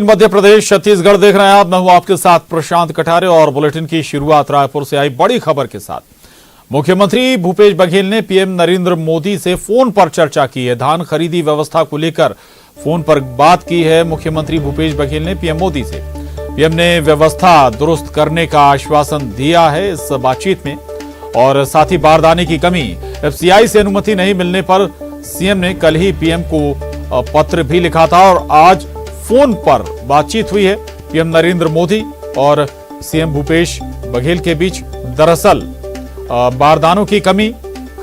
मध्य प्रदेश छत्तीसगढ़ देख रहे हैं आप। मैं हूं आपके साथ प्रशांत कटारे और बुलेटिन की शुरुआत रायपुर से आई बड़ी खबर के साथ। मुख्यमंत्री भूपेश बघेल ने पीएम नरेंद्र मोदी से फोन पर चर्चा की है। धान खरीदी व्यवस्था को लेकर फोन पर बात की है मुख्यमंत्री भूपेश बघेल ने पीएम मोदी से। पीएम ने व्यवस्था दुरुस्त करने का आश्वासन दिया है इस बातचीत में, और साथ ही बारदाने की कमी, एफसीआई से अनुमति नहीं मिलने पर सीएम ने कल ही पीएम को पत्र भी लिखा था और आज फोन पर बातचीत हुई है पीएम नरेंद्र मोदी और सीएम भूपेश बघेल के बीच। दरअसल बारदानों की कमी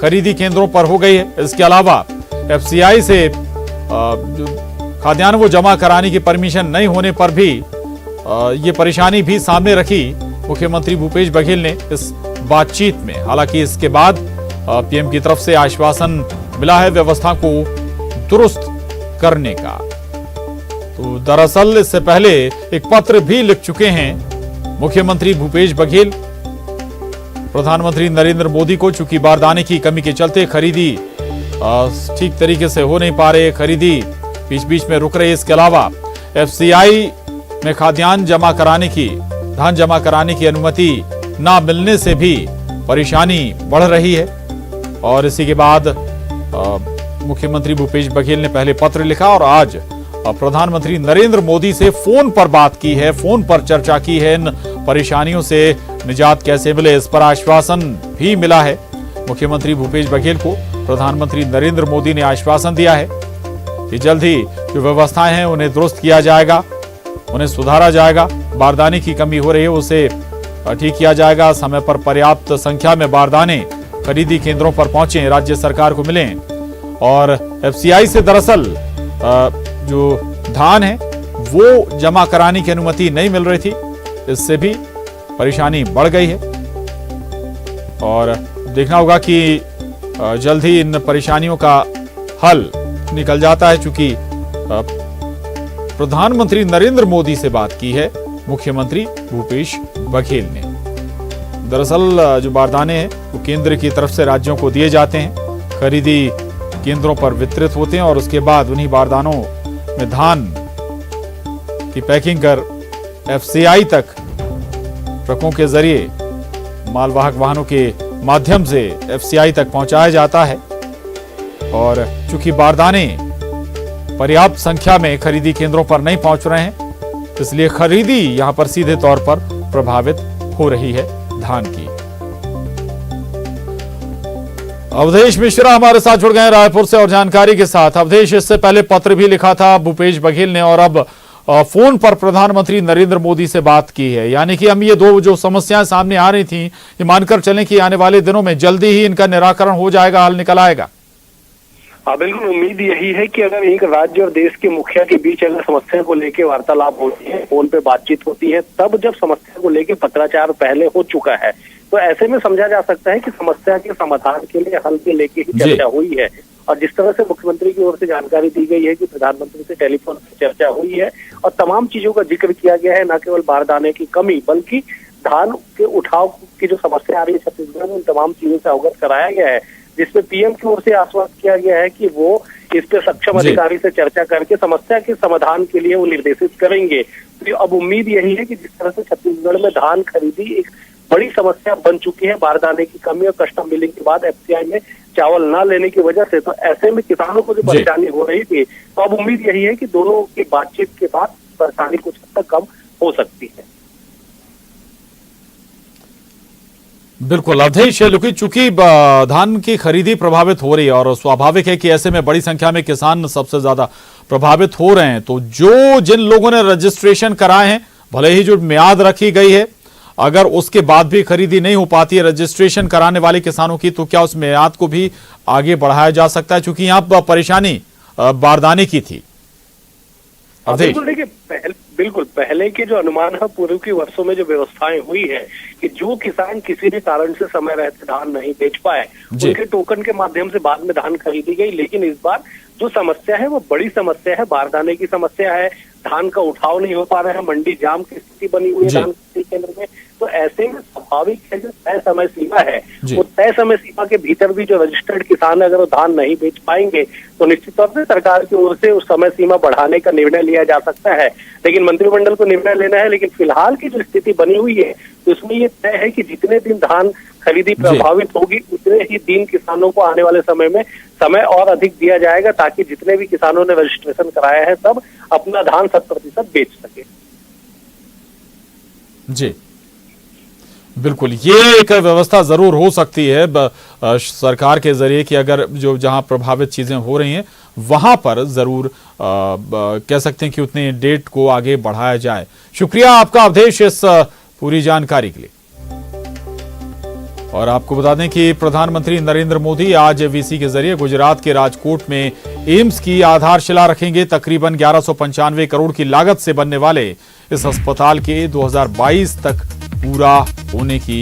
खरीदी केंद्रों पर हो गई है। इसके अलावा एफसीआई से खाद्यान्न वो जमा कराने की परमिशन नहीं होने पर भी ये परेशानी भी सामने रखी मुख्यमंत्री भूपेश बघेल ने इस बातचीत में। हालांकि इसके बाद पीएम की तरफ से आश्वासन मिला है व्यवस्था को दुरुस्त करने का। तो दरअसल इससे पहले एक पत्र भी लिख चुके हैं मुख्यमंत्री भूपेश बघेल प्रधानमंत्री नरेंद्र मोदी को। चूंकि बारदाने की कमी के चलते खरीदी ठीक तरीके से हो नहीं पा रही, खरीदी बीच बीच में रुक रही है। इसके अलावा एफसीआई में खाद्यान्न जमा कराने की, धान जमा कराने की अनुमति ना मिलने से भी परेशानी बढ़ रही है। और इसी के बाद मुख्यमंत्री भूपेश बघेल ने पहले पत्र लिखा और आज प्रधानमंत्री नरेंद्र मोदी से फोन पर बात की है, फोन पर चर्चा की है। इन परेशानियों से निजात कैसे मिले, इस पर आश्वासन भी मिला है मुख्यमंत्री भूपेश बघेल को। प्रधानमंत्री नरेंद्र मोदी ने आश्वासन दिया है कि जल्द ही जो व्यवस्थाएं हैं उन्हें दुरुस्त किया जाएगा, उन्हें सुधारा जाएगा। बारदाने की कमी हो रही है उसे ठीक किया जाएगा। समय पर पर्याप्त संख्या में बारदाने खरीदी केंद्रों पर पहुंचे, राज्य सरकार को मिले। और एफसीआई से दरअसल जो धान है वो जमा कराने की अनुमति नहीं मिल रही थी, इससे भी परेशानी बढ़ गई है। और देखना होगा कि जल्द ही इन परेशानियों का हल निकल जाता है। चूंकि प्रधानमंत्री नरेंद्र मोदी से बात की है मुख्यमंत्री भूपेश बघेल ने। दरअसल जो बारदाने हैं वो केंद्र की तरफ से राज्यों को दिए जाते हैं, खरीदी केंद्रों पर वितरित होते हैं और उसके बाद उन्हीं बारदानों में धान की पैकिंग कर एफसीआई तक ट्रकों के जरिए मालवाहक वाहनों के माध्यम से एफसीआई तक पहुंचाया जाता है। और चूंकि बारदाने पर्याप्त संख्या में खरीदी केंद्रों पर नहीं पहुंच रहे हैं, इसलिए खरीदी यहां पर सीधे तौर पर प्रभावित हो रही है धान की। अवधेश मिश्रा हमारे साथ जुड़ गए रायपुर से और जानकारी के साथ। अवधेश, इससे पहले पत्र भी लिखा था भूपेश बघेल ने और अब फोन पर प्रधानमंत्री नरेंद्र मोदी से बात की है, यानी कि हम ये दो जो समस्याएं सामने आ रही थी, ये मानकर चलें कि आने वाले दिनों में जल्दी ही इनका निराकरण हो जाएगा, हल निकल आएगा। हाँ, बिल्कुल उम्मीद यही है कि अगर एक राज्य और देश के मुखिया के बीच अगर समस्या को लेकर वार्तालाप होती है, फोन पे बातचीत होती है, तब जब समस्या को लेकर पत्राचार पहले हो चुका है, तो ऐसे में समझा जा सकता है कि समस्या के समाधान के लिए, हल के लेके ही चर्चा हुई है। और जिस तरह से मुख्यमंत्री की ओर से जानकारी दी गई है कि प्रधानमंत्री से टेलीफोन पर चर्चा हुई है और तमाम चीजों का जिक्र किया गया है, न केवल बारदाने की कमी बल्कि धान के उठाव की जो समस्या आ रही है छत्तीसगढ़ में, उन तमाम चीजों से अवगत कराया गया है, जिसमें पीएम की ओर से आश्वस्त किया गया है कि वो इस पे सक्षम अधिकारी से चर्चा करके समस्या के समाधान के लिए वो निर्देशित करेंगे। तो अब उम्मीद यही है कि जिस तरह से छत्तीसगढ़ में धान खरीदी एक बड़ी समस्या बन चुकी है, बारदाने की कमी और कस्टम मिलिंग के बाद एफसीआई में चावल न लेने की वजह से, तो ऐसे में किसानों को जो परेशानी हो रही थी, तो अब उम्मीद यही है कि दोनों की बातचीत के बाद परेशानी कुछ हद तक कम हो सकती है। बिल्कुल अवधेश, लेकिन चूंकि धान की खरीदी प्रभावित हो रही है और स्वाभाविक है कि ऐसे में बड़ी संख्या में किसान सबसे ज्यादा प्रभावित हो रहे हैं, तो जिन लोगों ने रजिस्ट्रेशन कराए हैं, भले ही जो म्याद रखी गई है, अगर उसके बाद भी खरीदी नहीं हो पाती है रजिस्ट्रेशन कराने वाले किसानों की, तो क्या उस म्याद को भी आगे बढ़ाया जा सकता है? चूंकि यहाँ परेशानी बारदाने की थी। बिल्कुल, देखिए बिल्कुल पहले के जो अनुमान है, पूर्व के वर्षों में जो व्यवस्थाएं हुई है कि जो किसान किसी भी कारण से समय रहते धान नहीं बेच पाए, उनके टोकन के माध्यम से बाद में धान खरीदी गई। लेकिन इस बार जो समस्या है वो बड़ी समस्या है, बारदाने की समस्या है, धान का उठाव नहीं हो पा रहा है, मंडी जाम की स्थिति बनी हुई है धान केंद्र में। तो ऐसे में स्वाभाविक है जो तय समय सीमा है जी। वो तय समय सीमा के भीतर भी जो रजिस्टर्ड किसान अगर वो धान नहीं बेच पाएंगे तो निश्चित तौर से सरकार की ओर से उस समय सीमा बढ़ाने का निर्णय लिया जा सकता है। लेकिन मंत्रिमंडल को निर्णय लेना है। लेकिन फिलहाल की जो स्थिति बनी हुई है तो उसमें ये तय है कि जितने दिन धान खरीदी प्रभावित होगी उतने ही दिन किसानों को आने वाले समय में समय और अधिक दिया जाएगा ताकि जितने भी किसानों ने रजिस्ट्रेशन कराया है सब अपना धान 100% बेच सके। जी बिल्कुल, ये एक व्यवस्था जरूर हो सकती है सरकार के जरिए कि अगर जो जहां प्रभावित चीजें हो रही हैं वहां पर जरूर कह सकते हैं कि उतने डेट को आगे बढ़ाया जाए। शुक्रिया आपका अवधेश इस पूरी जानकारी के लिए। और आपको बता दें कि प्रधानमंत्री नरेंद्र मोदी आज वीसी के जरिए गुजरात के राजकोट में एम्स की आधारशिला रखेंगे। तकरीबन 1195 करोड़ की लागत से बनने वाले इस अस्पताल के 2022 तक पूरा होने की